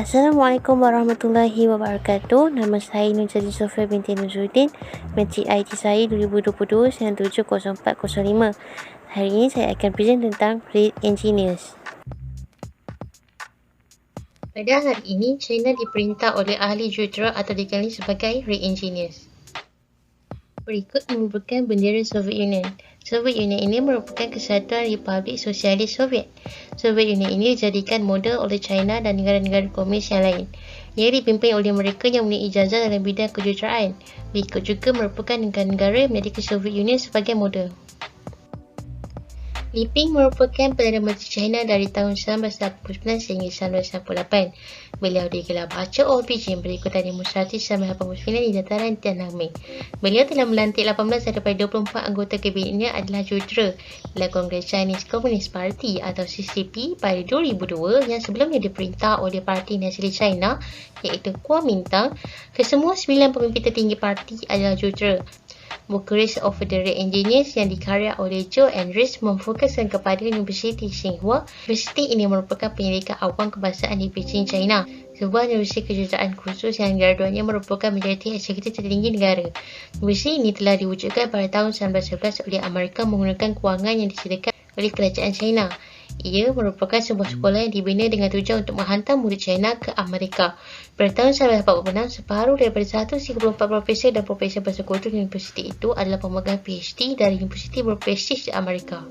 Assalamualaikum warahmatullahi wabarakatuh. Nama saya Nurjadi Sofia binti Nurzuddin. Metrik IT saya 2022-970405. Hari ini saya akan present tentang Read Engineers. Pada hari ini, China diperintah oleh ahli jujera atau dikenali sebagai Read Engineers. Berikut merupakan bendera Soviet Union. Soviet Union ini merupakan kesatuan Republik Sosialis Soviet. Soviet Union ini dijadikan model oleh China dan negara-negara komunis yang lain. Ia dipimpin oleh mereka yang mempunyai ijazah dalam bidang kejujeraan. Berikut juga merupakan negara-negara yang menjadikan Soviet Union sebagai model. Li Ping merupakan Perdana Menteri China dari tahun 1989 sehingga 1998. Beliau digelar Baca Origin berikutan demonstrasi 1989 di dataran Tiananmen. Beliau telah melantik 18 daripada 24 anggota kabinetnya adalah jujera dalam Kongres Chinese Communist Party atau CCP pada 2002 yang sebelumnya diperintah oleh Parti Nasionalis China iaitu Kuomintang. Kesemua 9 pemimpin tertinggi parti adalah jujera. Buku Race of the Read Engineers yang dikarya oleh Zhou and Rees memfokuskan kepada Universiti Tsinghua. Universiti ini merupakan penyelidikan awam kebangsaan di Beijing, China. Sebuah universiti kejuruteraan khusus yang graduannya merupakan menjadi eksekutif tertinggi negara. Universiti ini telah diwujudkan pada tahun 1911 oleh Amerika menggunakan kewangan yang disediakan oleh kerajaan China. Ia merupakan sebuah sekolah yang dibina dengan tujuan untuk menghantar murid China ke Amerika. Pada tahun 1946, separuh daripada 134 profesor dan profesor bersekutu di universiti itu adalah pemegang PhD dari universiti berprestij di Amerika.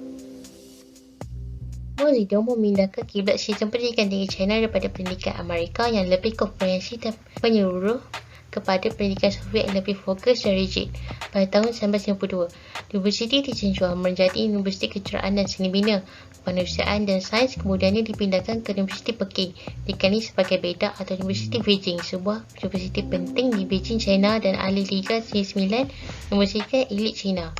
Mao Zedong memindahkan kiblat sistem pendidikan tinggi China daripada pendidikan Amerika yang lebih komprehensif dan menyeluruh kepada pendidikan Soviet yang lebih fokus dan rigid. Pada tahun 1952, Universiti Tsinghua menjadi Universiti Kejuruteraan dan Seni Bina, Kemanusiaan dan Sains, kemudiannya dipindahkan ke Universiti Peking, dikenali sebagai Beida atau Universiti Beijing, sebuah universiti penting di Beijing, China dan ahli Liga 9 Universiti Elit China.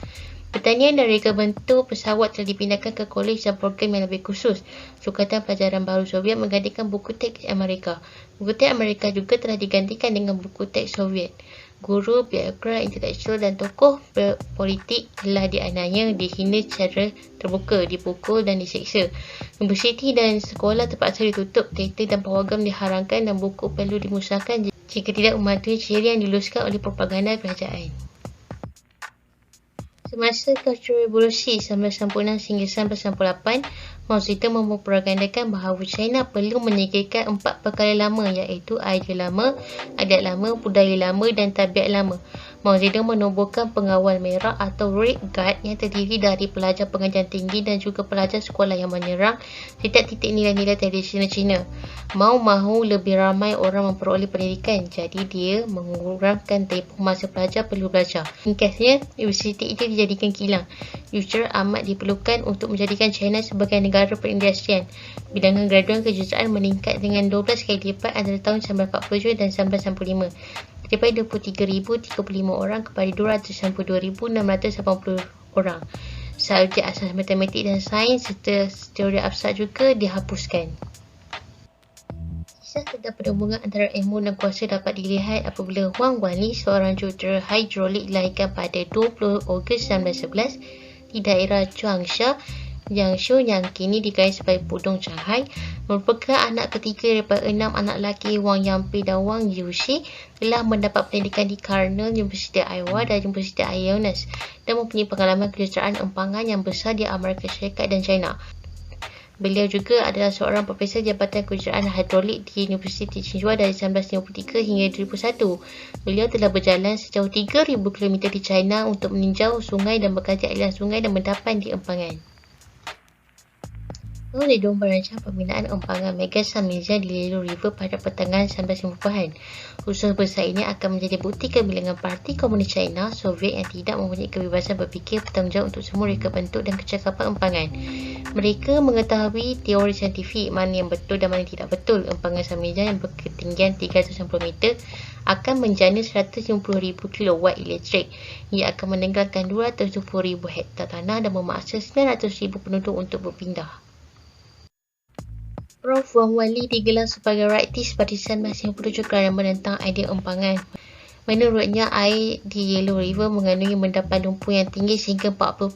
Pertanian dan reka bentuk pesawat telah dipindahkan ke kolej dan program yang lebih khusus. Sukatan Pelajaran Baru Soviet menggantikan buku teks Amerika. Buku teks Amerika juga telah digantikan dengan buku teks Soviet. Guru, birokrat, intelektual dan tokoh politik telah dianiaya, dihina secara terbuka, dipukul dan diseksa. Universiti dan sekolah terpaksa ditutup, teater dan pawagam diharamkan dan buku perlu dimusnahkan jika tidak mematuhi ciri yang diluluskan oleh propaganda kerajaan. Semasa Kultur Revolusi 1996 hingga 1998, Mao Zedong mempropagandakan bahawa China perlu menyingkirkan 4 perkara lama iaitu idea lama, adat lama, budaya lama dan tabiat lama. Mao Zedong menubuhkan pengawal merah atau Red Guard yang terdiri dari pelajar pengajian tinggi dan juga pelajar sekolah yang menyerang setiap titik nilai-nilai tradisional China. Mao mahu lebih ramai orang memperoleh pendidikan, jadi dia mengurangkan tempoh masa pelajar perlu belajar. Ringkasnya, universiti itu dijadikan kilang. Jujera amat diperlukan untuk menjadikan China sebagai negara perindustrian. Bilangan graduan kejuruteraan meningkat dengan 12 kali lipat antara tahun 1947 dan 1995. Daripada 23,035 orang kepada 292,680 orang. Subjek asas matematik dan sains serta teori abstrak juga dihapuskan. Kisah tentang perhubungan antara ilmu dan kuasa dapat dilihat apabila Huang Guanli, seorang jujera hidrolik dilahirkan pada 20 Ogos 1911 di daerah Changsha, Jiangsu yang kini dikenali sebagai Pudong Shanghai, merupakan anak ketiga daripada 6 anak lelaki. Wang Yangpei dan Wang Yuxi telah mendapat pendidikan di Cornell, Universiti Iowa dan Universiti Illinois dan mempunyai pengalaman kejuruteraan empangan yang besar di Amerika Syarikat dan China. Beliau juga adalah seorang profesor Jabatan Kejuruteraan Hidrolik di Universiti Tsinghua dari 1953 hingga 2001. Beliau telah berjalan sejauh 3,000 km di China untuk meninjau sungai dan mengkaji aliran sungai dan mendapan di empangan. Mao Zedong merancang pembinaan empangan Mega San Mirza di Lilu River pada pertengahan 1950-an. Usaha besar ini akan menjadi bukti kebilangan Parti Komunis China Soviet yang tidak mempunyai kebebasan berfikir bertanggungjawab untuk semua reka bentuk dan kecakapan empangan. Mereka mengetahui teori saintifik mana yang betul dan mana yang tidak betul. Empangan San Mirza yang berketinggian 390 meter akan menjana 150,000 kilowatt elektrik. Ia akan menenggelamkan 220,000 hektar tanah dan memaksa 900,000 penduduk untuk berpindah. Prof. Wang Wali digelar sebagai Rightis pada 1957 kerana menentang idea empangan. Menurutnya, air di Yellow River mengandungi endapan lumpur yang tinggi sehingga 40%.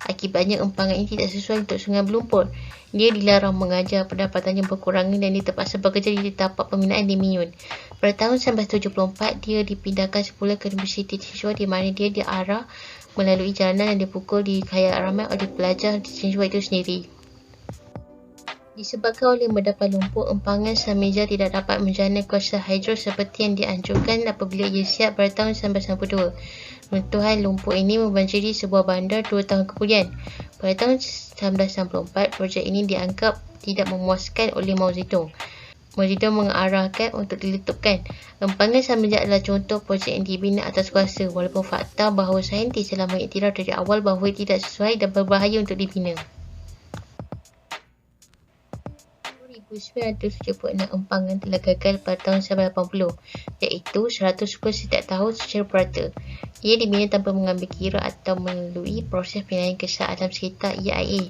Akibatnya, empangan ini tidak sesuai untuk sungai berlumpur. Dia dilarang mengajar, pendapatannya berkurang dan dia terpaksa bekerja di tapak pembinaan di Miyun. Pada tahun 1974, dia dipindahkan semula ke Universiti Tsinghua di mana dia diarah melalui jalanan yang dipukul di khayal ramai oleh pelajar di Tsinghua itu sendiri. Disebabkan oleh endapan lumpur, empangan San-Miguel tidak dapat menjalani kuasa hidro seperti yang dianjurkan apabila ia siap pada tahun 1992. Runtuhan lumpur ini membanjiri sebuah bandar 2 tahun kemudian. Pada tahun 1994, projek ini dianggap tidak memuaskan oleh Mao Zedong. Mao Zedong mengarahkan untuk diletupkan. Empangan San-Miguel adalah contoh projek yang dibina atas kuasa, walaupun fakta bahawa saintis telah mengiktiraf dari awal bahawa ia tidak sesuai dan berbahaya untuk dibina. 1976 empangan telah gagal pada tahun 1980, iaitu 100% setiap tahun secara purata. Ia dibina tanpa mengambil kira atau melalui proses penilaian kesal alam sekitar EIA.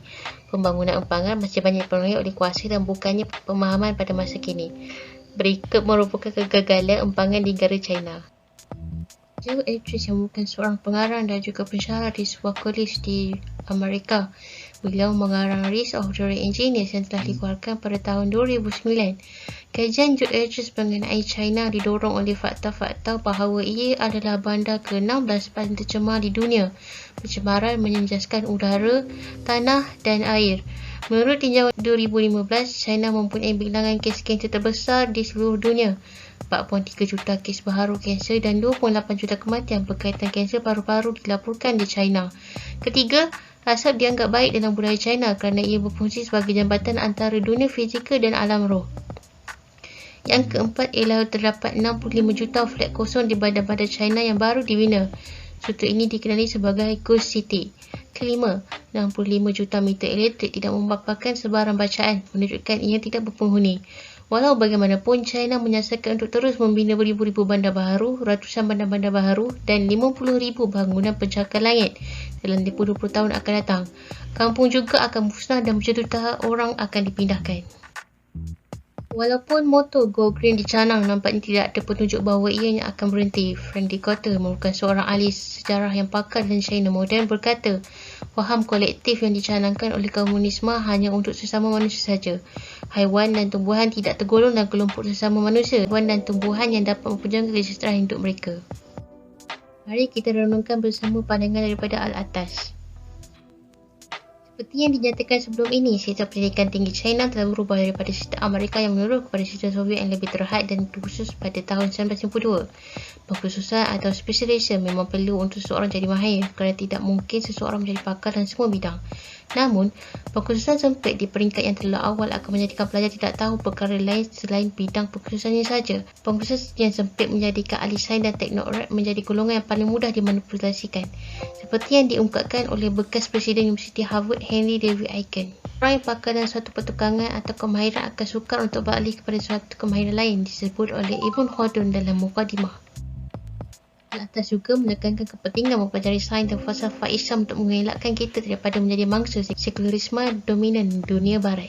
Pembangunan empangan masih banyak dipenuhi oleh kuasa dan bukannya pemahaman pada masa kini. Berikut merupakan kegagalan empangan di negara China. Joe Edris yang bukan seorang pengarang dan juga pensyarah di sebuah kolej di Amerika. Beliau mengarang List of the Engineers yang telah dikeluarkan pada tahun 2009. Kajian Joe Edris mengenai China didorong oleh fakta-fakta bahawa ia adalah bandar ke-16 paling tercemar di dunia. Pencemaran menjejaskan udara, tanah dan air. Menurut tinjauan 2015, China mempunyai bilangan kes kanser terbesar di seluruh dunia. 4.3 juta kes baharu kanser dan 28 juta kematian berkaitan kanser paru-paru dilaporkan di China. Ketiga, asap dianggap baik dalam budaya China kerana ia berfungsi sebagai jambatan antara dunia fizikal dan alam roh. Yang keempat ialah terdapat 65 juta flat kosong di bandar-bandar China yang baru dibina. Struktur ini dikenali sebagai Ghost City. Kelima, 65 juta meter elektrik tidak mempaparkan sebarang bacaan, menunjukkan ia tidak berpenghuni. Walau bagaimanapun, China menyasarkan untuk terus membina beribu-ribu bandar baharu, ratusan bandar-bandar baharu dan 50,000 bangunan pencakar langit dalam 20 tahun akan datang. Kampung juga akan musnah dan berjuta-juta orang akan dipindahkan. Walaupun moto Go Green dicanang, nampaknya tidak ada petunjuk bahawa ianya akan berhenti. Frank Carter merupakan seorang ahli sejarah yang pakar dan China moden berkata, faham kolektif yang dicanangkan oleh komunisme hanya untuk sesama manusia saja. Haiwan dan tumbuhan tidak tergolong dalam kelompok sesama manusia. Haiwan dan tumbuhan yang dapat memperjuangkan kesejahteraan hidup mereka. Mari kita renungkan bersama pandangan daripada Al-Atas. Seperti yang dinyatakan sebelum ini, sistem pendidikan tinggi China telah berubah daripada sistem Amerika yang menurut kepada sistem Soviet yang lebih terhad dan khusus pada tahun 1992. Pengkhususan atau specialization memang perlu untuk seseorang jadi mahir kerana tidak mungkin seseorang menjadi pakar dalam semua bidang. Namun, pengkhususan sempit di peringkat yang terlalu awal akan menjadikan pelajar tidak tahu perkara lain selain bidang pengkhususannya saja. Pengkhususan yang sempit menjadikan ahli sains dan teknokrat menjadi golongan yang paling mudah dimanipulasikan. Seperti yang diungkapkan oleh bekas Presiden Universiti Harvard Henry David Aiken. Orang yang pakar dalam suatu pertukangan atau kemahiran akan sukar untuk beralih kepada suatu kemahiran lain, disebut oleh Ibn Khaldun dalam Muqaddimah. Al-Atas juga menekankan kepentingan mempelajari sains dan falsafah Islam untuk mengelakkan kita daripada menjadi mangsa sekularisme dominan dunia barat.